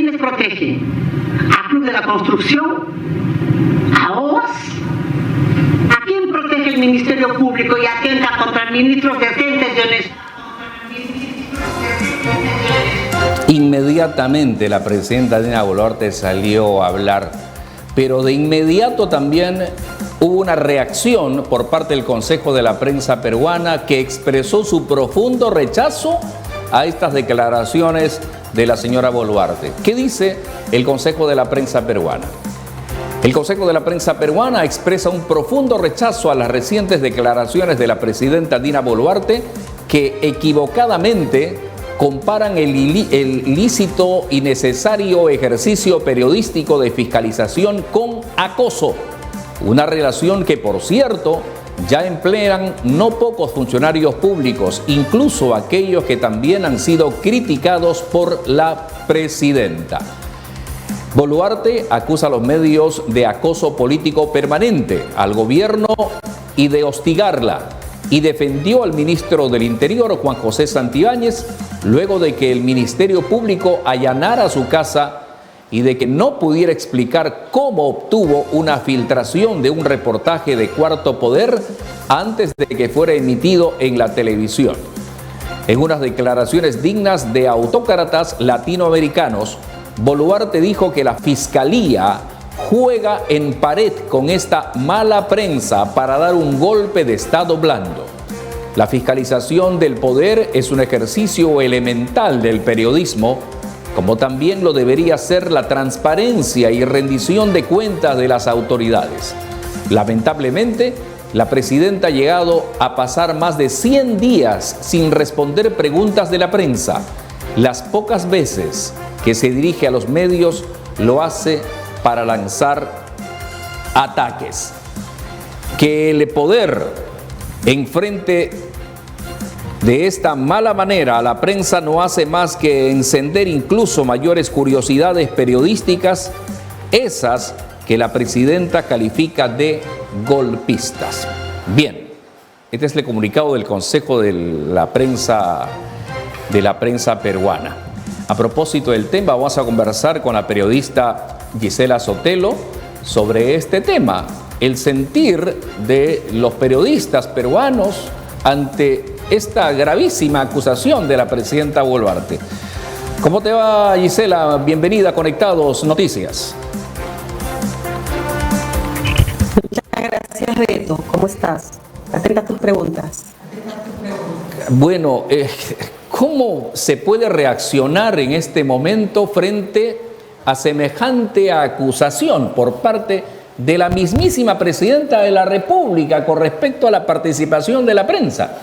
quiénes protegen? ¿A Club de la Construcción? ¿A OAS? ¿A quién protege el Ministerio Público y atenta contra ministros decentes y honestos? Inmediatamente la presidenta Dina Boluarte salió a hablar, pero de inmediato también hubo una reacción por parte del Consejo de la Prensa Peruana que expresó su profundo rechazo a estas declaraciones de la señora Boluarte. ¿Qué dice el Consejo de la Prensa Peruana? El Consejo de la Prensa Peruana expresa un profundo rechazo a las recientes declaraciones de la presidenta Dina Boluarte que equivocadamente comparan el ilícito y necesario ejercicio periodístico de fiscalización con acoso, una relación que, por cierto, ya emplean no pocos funcionarios públicos, incluso aquellos que también han sido criticados por la presidenta. Boluarte acusa a los medios de acoso político permanente al gobierno y de hostigarla, y defendió al ministro del Interior, Juan José Santibáñez, luego de que el Ministerio Público allanara su casa y de que no pudiera explicar cómo obtuvo una filtración de un reportaje de Cuarto Poder antes de que fuera emitido en la televisión. En unas declaraciones dignas de autócratas latinoamericanos, Boluarte dijo que la Fiscalía juega en pared con esta mala prensa para dar un golpe de estado blando. La fiscalización del poder es un ejercicio elemental del periodismo, como también lo debería ser la transparencia y rendición de cuentas de las autoridades. Lamentablemente, la presidenta ha llegado a pasar más de 100 días sin responder preguntas de la prensa. Las pocas veces que se dirige a los medios lo hace para lanzar ataques. Que el poder enfrente de esta mala manera a la prensa no hace más que encender incluso mayores curiosidades periodísticas, esas que la presidenta califica de golpistas. Bien, este es el comunicado del Consejo de la Prensa Peruana. A propósito del tema, vamos a conversar con la periodista Gisela Sotelo sobre este tema, el sentir de los periodistas peruanos ante esta gravísima acusación de la presidenta Boluarte. ¿Cómo te va, Gisela? Bienvenida a Conectados Noticias. Muchas gracias, Beto. ¿Cómo estás? Atenta a tus preguntas. Bueno, ¿cómo se puede reaccionar en este momento frente a semejante acusación por parte de la mismísima presidenta de la República con respecto a la participación de la prensa?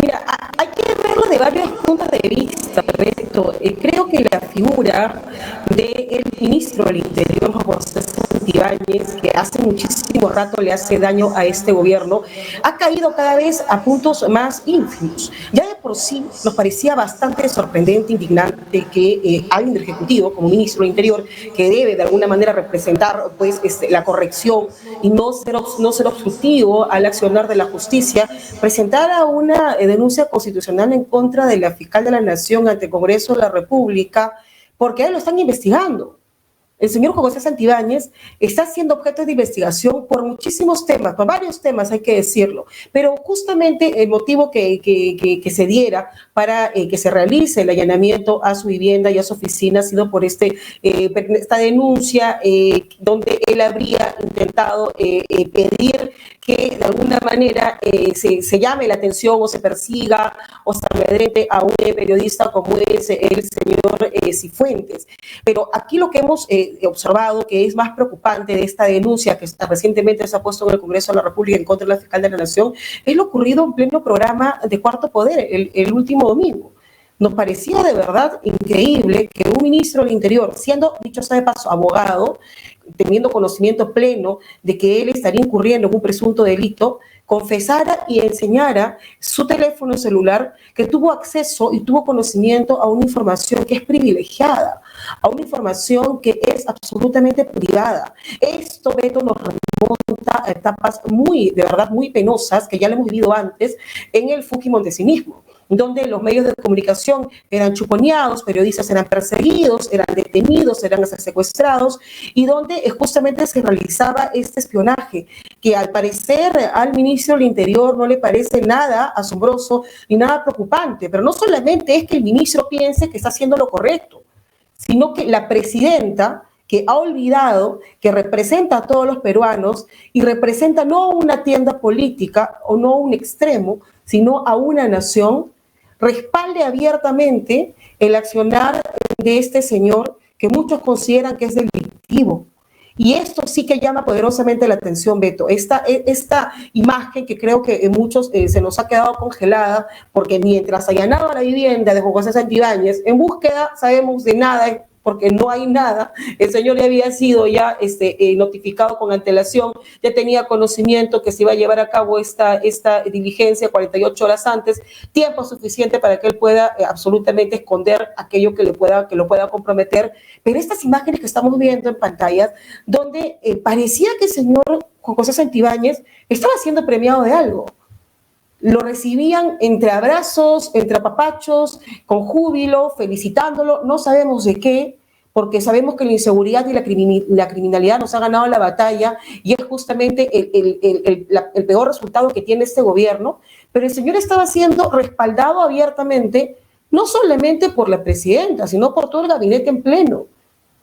Mira, hay que verlo de varios puntos de vista, Beto. Creo que la figura del ministro del Interior, José Santibáñez, que hace muchísimo rato le hace daño a este gobierno, ha caído cada vez a puntos más ínfimos. Ya de por sí nos parecía bastante sorprendente, indignante que alguien del Ejecutivo, como ministro del Interior, que debe de alguna manera representar pues la corrección y no ser obstructivo al accionar de la justicia, presentara una denuncia constitucional en contra de la fiscal de la Nación ante el Congreso de la República, porque a él lo están investigando. El señor José Santibáñez está siendo objeto de investigación por muchísimos temas, por varios temas hay que decirlo, pero justamente el motivo que se diera para que se realice el allanamiento a su vivienda y a su oficina ha sido por esta denuncia donde él habría intentado pedir que de alguna manera se llame la atención o se persiga o se amedrente a un periodista como es el señor Cifuentes. Pero aquí lo que hemos observado que es más preocupante de esta denuncia que recientemente se ha puesto en el Congreso de la República en contra de la fiscal de la Nación es lo ocurrido en pleno programa de Cuarto Poder el último domingo. Nos parecía de verdad increíble que un ministro del Interior, siendo, dicho sea de paso, abogado, teniendo conocimiento pleno de que él estaría incurriendo en un presunto delito, confesara y enseñara su teléfono celular, que tuvo acceso y tuvo conocimiento a una información que es privilegiada, a una información que es absolutamente privada. Esto, Beto, nos remonta representa etapas de verdad, muy penosas, que ya lo hemos vivido antes, en el fujimontesinismo, donde los medios de comunicación eran chuponeados, periodistas eran perseguidos, eran detenidos, eran hasta secuestrados, y donde justamente se realizaba este espionaje, que al parecer al ministro del Interior no le parece nada asombroso ni nada preocupante, pero no solamente es que el ministro piense que está haciendo lo correcto, sino que la presidenta, que ha olvidado que representa a todos los peruanos y representa no una tienda política o no un extremo, sino a una nación, respalde abiertamente el accionar de este señor que muchos consideran que es delictivo. Y esto sí que llama poderosamente la atención, Beto. Esta imagen que creo que en muchos se nos ha quedado congelada, porque mientras allanaba la vivienda de Juan José Santibáñez, en búsqueda sabemos de nada, porque no hay nada, el señor ya había sido notificado con antelación, ya tenía conocimiento que se iba a llevar a cabo esta diligencia 48 horas antes, tiempo suficiente para que él pueda absolutamente esconder aquello que lo pueda comprometer. Pero estas imágenes que estamos viendo en pantallas, donde parecía que el señor Juan José Santibáñez estaba siendo premiado de algo. Lo recibían entre abrazos, entre apapachos, con júbilo, felicitándolo, no sabemos de qué, porque sabemos que la inseguridad y la criminalidad nos ha ganado la batalla y es justamente el peor resultado que tiene este gobierno, pero el señor estaba siendo respaldado abiertamente, no solamente por la presidenta, sino por todo el gabinete en pleno.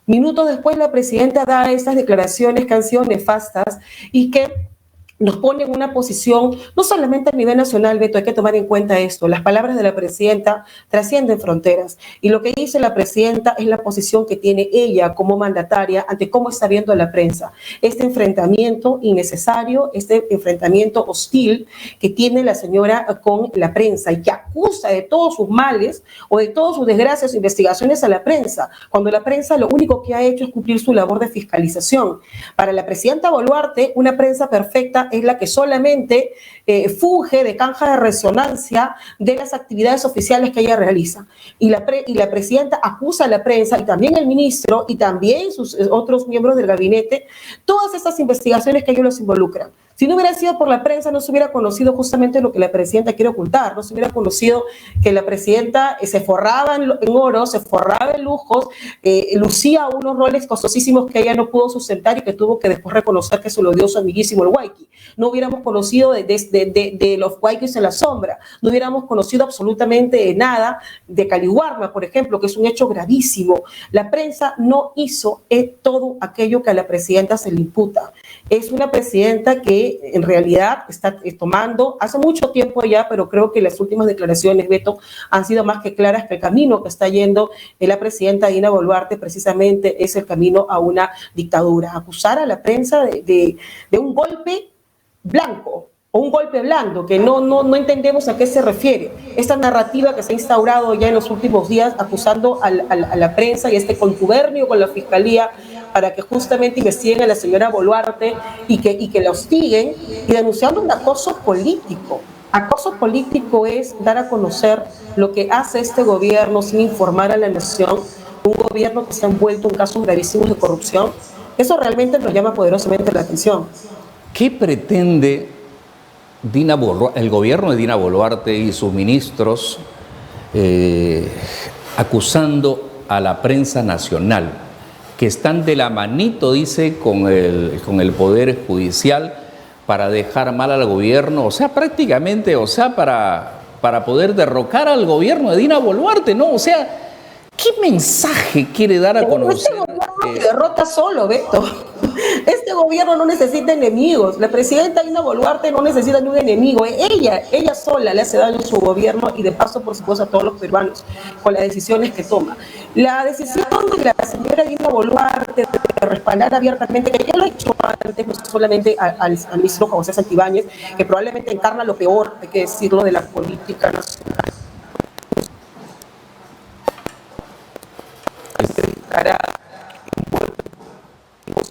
Minutos después la presidenta da estas declaraciones que han sido nefastas y que nos pone en una posición, no solamente a nivel nacional, Beto, hay que tomar en cuenta esto, las palabras de la presidenta trascienden fronteras, y lo que dice la presidenta es la posición que tiene ella como mandataria ante cómo está viendo la prensa, este enfrentamiento innecesario, este enfrentamiento hostil que tiene la señora con la prensa, y que acusa de todos sus males o de todas sus desgracias o investigaciones a la prensa, cuando la prensa lo único que ha hecho es cumplir su labor de fiscalización. Para la presidenta Boluarte, una prensa perfecta es la que solamente funge de caja de resonancia de las actividades oficiales que ella realiza. Y la presidenta acusa a la prensa, y también el ministro, y también sus otros miembros del gabinete, todas estas investigaciones que ellos los involucran. Si no hubiera sido por la prensa, no se hubiera conocido justamente lo que la presidenta quiere ocultar, no se hubiera conocido que la presidenta se forraba en oro, se forraba en lujos, lucía unos roles costosísimos que ella no pudo sustentar y que tuvo que después reconocer que se lo dio su amiguísimo el Waiki. No hubiéramos conocido de los Waikis en la sombra, no hubiéramos conocido absolutamente nada de Caliwarma, por ejemplo, que es un hecho gravísimo. La prensa no hizo todo aquello que a la presidenta se le imputa. Es una presidenta que en realidad está tomando, hace mucho tiempo ya, pero creo que las últimas declaraciones, Beto, han sido más que claras que el camino que está yendo la presidenta Dina Boluarte precisamente es el camino a una dictadura. Acusar a la prensa de un golpe blanco o un golpe blando, que no entendemos a qué se refiere. Esta narrativa que se ha instaurado ya en los últimos días acusando a la prensa y este contubernio con la fiscalía para que justamente investiguen a la señora Boluarte y que la hostiguen, y denunciando un acoso político. Acoso político es dar a conocer lo que hace este gobierno sin informar a la nación, un gobierno que está envuelto en casos gravísimos de corrupción. Eso realmente nos llama poderosamente la atención. ¿Qué pretende el gobierno de Dina Boluarte y sus ministros acusando a la prensa nacional, que están de la manito, dice, con el Poder Judicial para dejar mal al gobierno? O sea, prácticamente, para poder derrocar al gobierno de Dina Boluarte, ¿no? O sea, ¿qué mensaje quiere dar a conocer? Este gobierno se derrota solo, Beto. Este gobierno no necesita enemigos. La presidenta Dina Boluarte no necesita ni un enemigo. Ella sola le hace daño a su gobierno y de paso, por supuesto, a todos los peruanos con las decisiones que toma. La decisión de la señora Dina Boluarte de respaldar abiertamente, que ya lo ha hecho antes, no solamente al ministro José Santibáñez, que probablemente encarna lo peor, hay que decirlo, de la política nacional.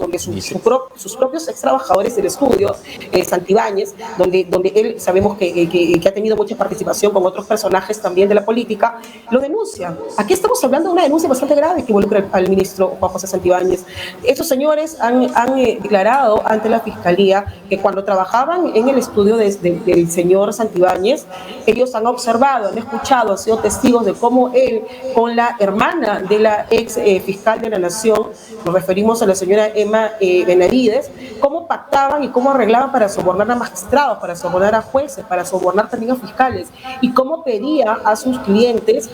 donde sus propios ex trabajadores del estudio, Santibáñez, donde él sabemos que ha tenido mucha participación con otros personajes también de la política, lo denuncian. Aquí estamos hablando de una denuncia bastante grave que involucra al ministro Juan José Santibáñez. Estos señores han declarado ante la Fiscalía que cuando trabajaban en el estudio del señor Santibáñez, ellos han observado, han escuchado, han sido testigos de cómo él, con la hermana de la ex fiscal de la Nación, nos referimos a la señora Emma Benavides, cómo pactaban y cómo arreglaban para sobornar a magistrados, para sobornar a jueces, para sobornar también a fiscales, y cómo pedía a sus clientes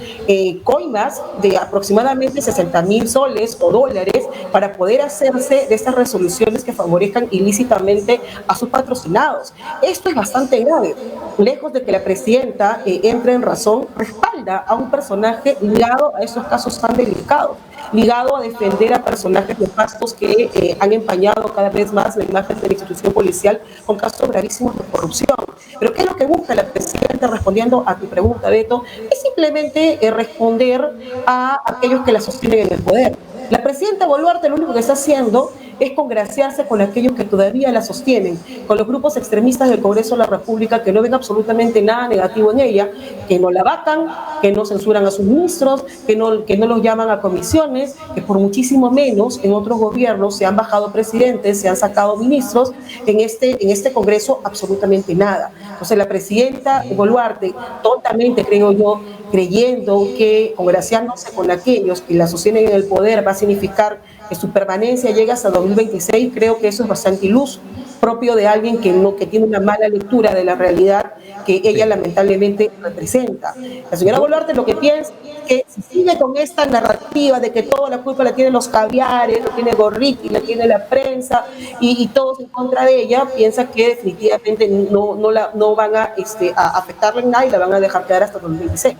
coimas de aproximadamente 60.000 soles o dólares para poder hacerse de estas resoluciones que favorezcan ilícitamente a sus patrocinados. Esto es bastante grave. Lejos de que la presidenta entre en razón, respalda a un personaje ligado a esos casos tan delicados, ligado a defender a personajes nefastos que han empañado cada vez más la imagen de la institución policial con casos gravísimos de corrupción. Pero ¿qué es lo que busca la presidenta? Respondiendo a tu pregunta, Beto, es simplemente responder a aquellos que la sostienen en el poder. La presidenta Boluarte lo único que está haciendo es congraciarse con aquellos que todavía la sostienen, con los grupos extremistas del Congreso de la República que no ven absolutamente nada negativo en ella, que no la vacan, que no censuran a sus ministros, que no los llaman a comisiones, que por muchísimo menos en otros gobiernos se han bajado presidentes, se han sacado ministros, en este Congreso absolutamente nada. Entonces la presidenta Boluarte, tontamente creo yo, creyendo que congraciándose con aquellos que la sostienen en el poder va a significar que su permanencia llega hasta 2026, creo que eso es bastante iluso, propio de alguien que tiene una mala lectura de la realidad que ella lamentablemente representa. La señora Boluarte lo que piensa es que si sigue con esta narrativa de que toda la culpa la tienen los caviares, la tiene Gorriti, la tiene la prensa y todos en contra de ella, piensa que definitivamente no van a afectarla en nada y la van a dejar quedar hasta 2026.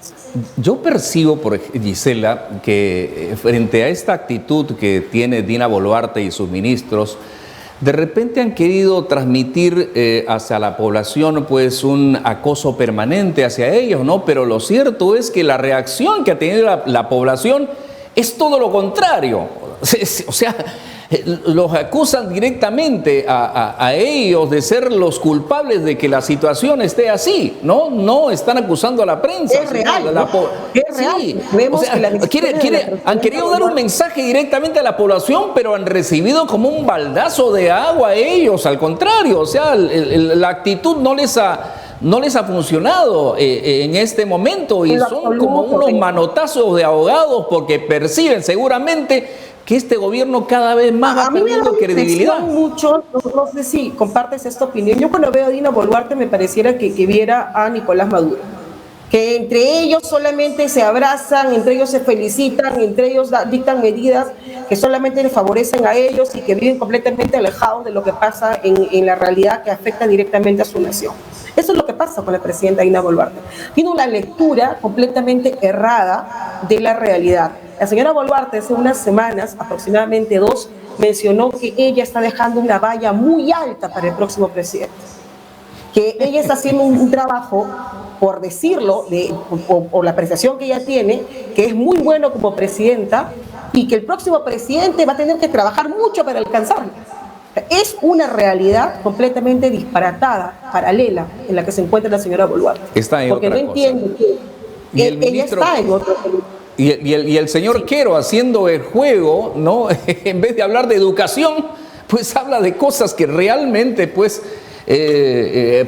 Yo percibo, Gisela, que frente a esta actitud que tiene Dina Boluarte y sus ministros, de repente han querido transmitir hacia la población pues un acoso permanente hacia ellos, ¿no? Pero lo cierto es que la reacción que ha tenido la población es todo lo contrario. O sea, los acusan directamente a ellos de ser los culpables de que la situación esté así, ¿no? No están acusando a la prensa. Es real, es real. Sí. O sea, han querido dar un mensaje directamente a la población, pero han recibido como un baldazo de agua a ellos, al contrario. O sea, la actitud no les ha funcionado en este momento y son como unos manotazos de ahogados porque perciben seguramente que este gobierno cada vez más va perdiendo credibilidad. Mucho, no sé si compartes esta opinión. Yo cuando veo a Dina Boluarte me pareciera que viera a Nicolás Maduro, que entre ellos solamente se abrazan, entre ellos se felicitan, entre ellos dictan medidas que solamente les favorecen a ellos y que viven completamente alejados de lo que pasa en la realidad que afecta directamente a su nación. Eso es lo que pasa con la presidenta Dina Boluarte. Tiene una lectura completamente errada de la realidad. La señora Boluarte hace unas semanas, aproximadamente 2, mencionó que ella está dejando una valla muy alta para el próximo presidente. Que ella está haciendo un trabajo, por decirlo, por la apreciación que ella tiene, que es muy bueno como presidenta y que el próximo presidente va a tener que trabajar mucho para alcanzarlo. Es una realidad completamente disparatada, paralela, en la que se encuentra la señora Boluarte. Está en porque otra no entiende que ella está en otro. Y el señor Quero haciendo el juego, ¿no? En vez de hablar de educación, pues habla de cosas que realmente pues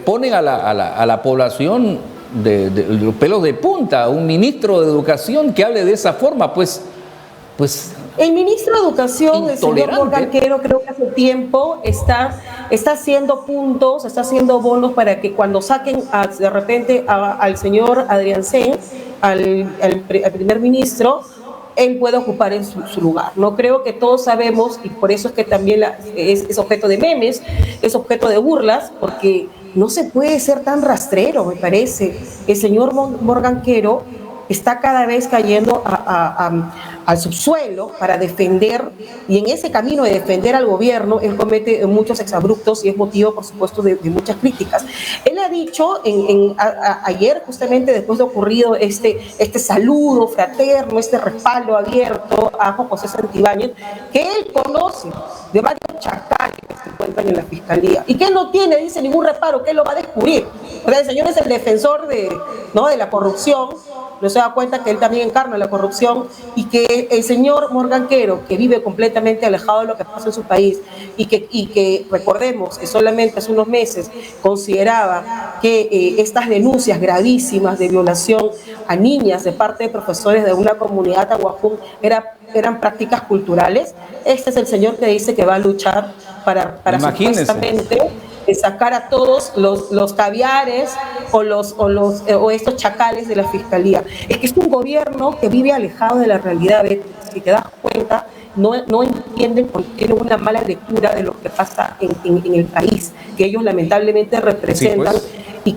ponen a la población de los pelos de punta. Un ministro de educación que hable de esa forma, pues el ministro de Educación, el señor Morgan Quero, creo que hace tiempo está haciendo puntos, está haciendo bonos para que cuando saquen de repente al señor Adrián Sen, al primer ministro, él pueda ocupar en su lugar. No creo que todos sabemos, y por eso es que también es objeto de memes, es objeto de burlas, porque no se puede ser tan rastrero, me parece. El señor Morgan Quero está cada vez cayendo al subsuelo para defender, y en ese camino de defender al gobierno, él comete muchos exabruptos y es motivo, por supuesto, de muchas críticas. Él ha dicho ayer, justamente después de ocurrido este saludo fraterno, este respaldo abierto a Juan José Santibáñez, que él conoce de varios chacales que se encuentran en la Fiscalía y que él no tiene, dice, ningún reparo, que él lo va a descubrir. O sea, el señor es el defensor de la corrupción, no se da cuenta que él también encarna la corrupción y que el señor Morganquero, que vive completamente alejado de lo que pasa en su país y que recordemos que solamente hace unos meses consideraba que estas denuncias gravísimas de violación a niñas de parte de profesores de una comunidad aguajún eran prácticas culturales. Este es el señor que dice que va a luchar para supuestamente sacar a todos los caviares o estos chacales de la Fiscalía. Es que es un gobierno que vive alejado de la realidad, si te das cuenta, no entienden porque tienen una mala lectura de lo que pasa en el país, que ellos lamentablemente representan, sí, pues.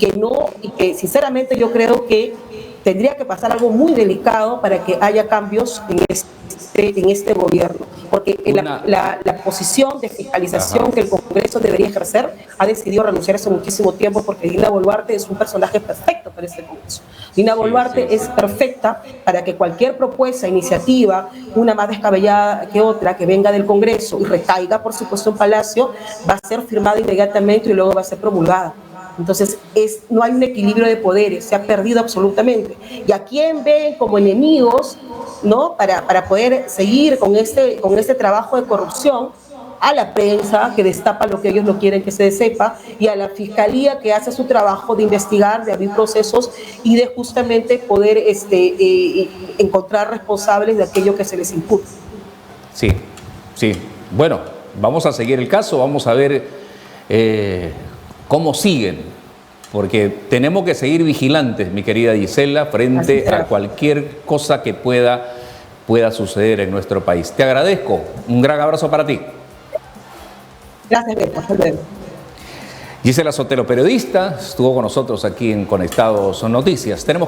y que sinceramente yo creo que tendría que pasar algo muy delicado para que haya cambios en este gobierno, porque la posición de fiscalización que el Congreso debería ejercer ha decidido renunciar hace muchísimo tiempo, porque Dina Boluarte es un personaje perfecto para este Congreso. Dina Boluarte es perfecta para que cualquier propuesta, iniciativa, una más descabellada que otra, que venga del Congreso y recaiga, por supuesto, en Palacio, va a ser firmada inmediatamente y luego va a ser promulgada. Entonces, no hay un equilibrio de poderes, se ha perdido absolutamente. ¿Y a quién ven como enemigos, ¿no? para poder seguir con este trabajo de corrupción? A la prensa, que destapa lo que ellos no quieren que se sepa, y a la Fiscalía, que hace su trabajo de investigar, de abrir procesos y de justamente poder encontrar responsables de aquello que se les imputa. Sí, sí. Bueno, vamos a seguir el caso, vamos a ver cómo siguen, porque tenemos que seguir vigilantes, mi querida Gisela, frente a cualquier cosa que pueda suceder en nuestro país. Te agradezco, un gran abrazo para ti. Gracias, Beto. Hasta luego. Gisela Sotelo, periodista, estuvo con nosotros aquí en Conectados Noticias. Tenemos que